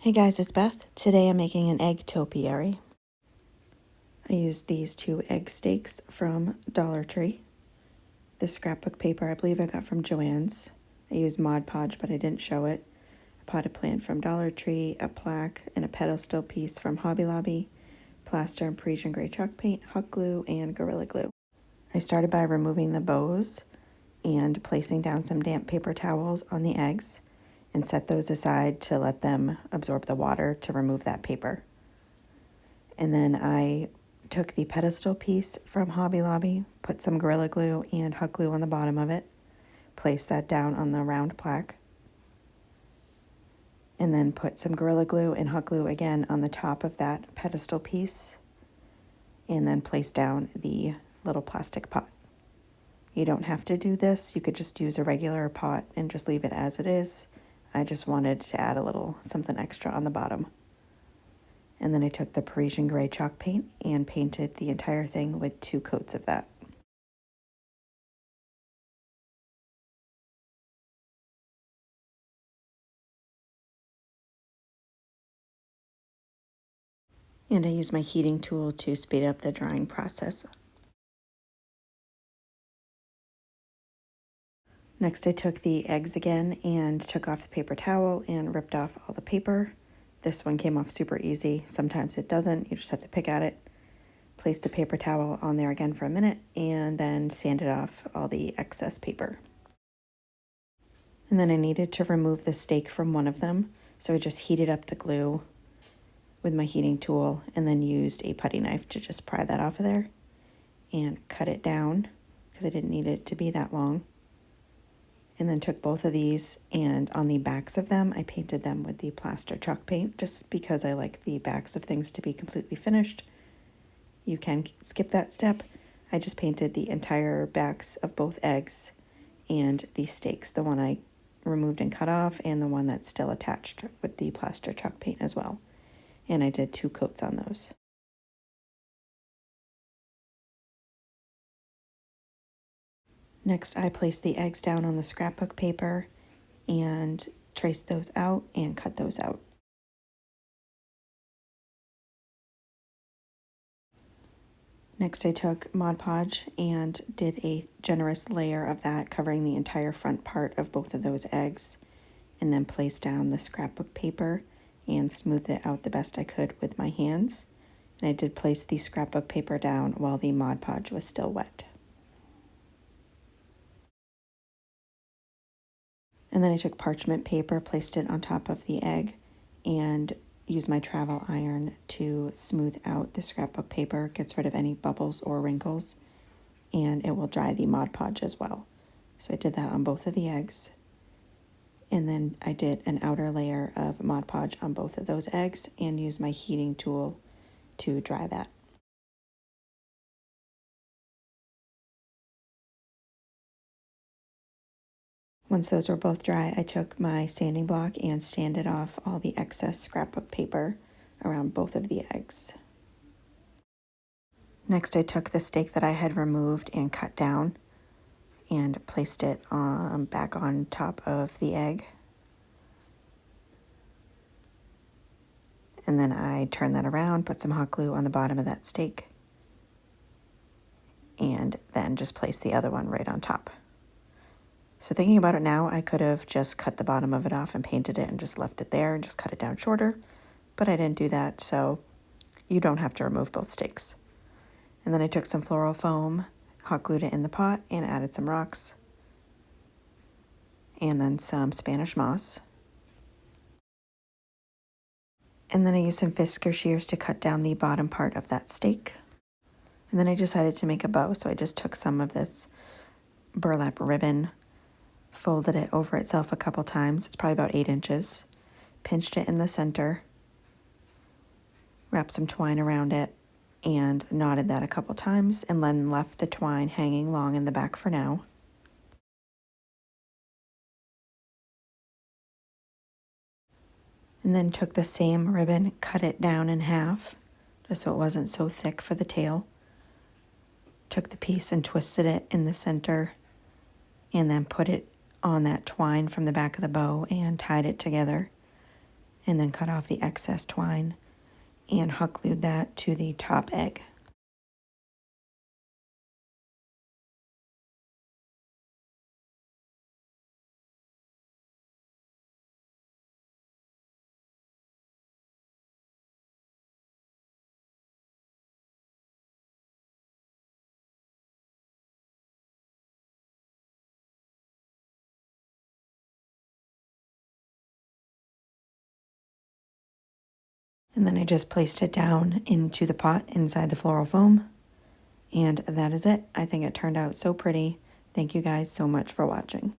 Hey guys, it's Beth. Today I'm making an egg topiary. I used these 2 egg steaks from Dollar Tree. This scrapbook paper I believe I got from JoAnns. I used Mod Podge, but I didn't show it. A potted plant from Dollar Tree, a plaque, and a pedestal piece from Hobby Lobby, Plaster and Peresian gray chalk paint, hot glue, and Gorilla Glue. I started by removing the bows and placing down some damp paper towels on the eggs, and set those aside to let them absorb the water to remove that paper. And then I took the pedestal piece from Hobby Lobby, put some Gorilla Glue and hot glue on the bottom of it, placed that down on the round plaque, and then put some Gorilla Glue and hot glue again on the top of that pedestal piece, and then place down the little plastic pot. You don't have to do this. You could just use a regular pot and just leave it as it is. I just wanted to add a little something extra on the bottom. And then I took the Peresian gray chalk paint and painted the entire thing with 2 coats of that. And I used my heating tool to speed up the drying process. Next, I took the eggs again and took off the paper towel and ripped off all the paper. This one came off super easy. Sometimes it doesn't. You just have to pick at it. Place the paper towel on there again for a minute and then sanded off all the excess paper. And then I needed to remove the steak from one of them, so I just heated up the glue with my heating tool and then used a putty knife to just pry that off of there and cut it down because I didn't need it to be that long. And then took both of these, and on the backs of them I painted them with the plaster chalk paint just because I like the backs of things to be completely finished. You can skip that step. I just painted the entire backs of both eggs and the steaks, the one I removed and cut off and the one that's still attached with the plaster chalk paint as well. And I did 2 coats on those. Next, I placed the eggs down on the scrapbook paper and traced those out and cut those out. Next, I took Mod Podge and did a generous layer of that covering the entire front part of both of those eggs, and then placed down the scrapbook paper and smoothed it out the best I could with my hands. And I did place the scrapbook paper down while the Mod Podge was still wet. And then I took parchment paper, placed it on top of the egg, and used my travel iron to smooth out the scrapbook paper, gets rid of any bubbles or wrinkles, and it will dry the Mod Podge as well. So I did that on both of the eggs. And then I did an outer layer of Mod Podge on both of those eggs and used my heating tool to dry that. Once those were both dry, I took my sanding block and sanded off all the excess scrapbook paper around both of the eggs. Next, I took the steak that I had removed and cut down and placed it back on top of the egg. And then I turned that around, put some hot glue on the bottom of that steak, and then just placed the other one right on top. So thinking about it now, I could have just cut the bottom of it off and painted it and just left it there and just cut it down shorter, but I didn't do that, so you don't have to remove both steaks. And then I took some floral foam, hot glued it in the pot, and added some rocks, and then some Spanish moss. And then I used some Fisker shears to cut down the bottom part of that steak. And then I decided to make a bow, so I just took some of this burlap ribbon, folded it over itself a couple times. It's probably about 8 inches. Pinched it in the center, wrapped some twine around it, and knotted that a couple times, and then left the twine hanging long in the back for now. And then took the same ribbon, cut it down in half, just so it wasn't so thick for the tail. Took the piece and twisted it in the center, and then put it on that twine from the back of the bow and tied it together. and then cut off the excess twine and hot glued that to the top egg. And then I just placed it down into the pot inside the floral foam. And that is it. I think it turned out so pretty. Thank you guys so much for watching.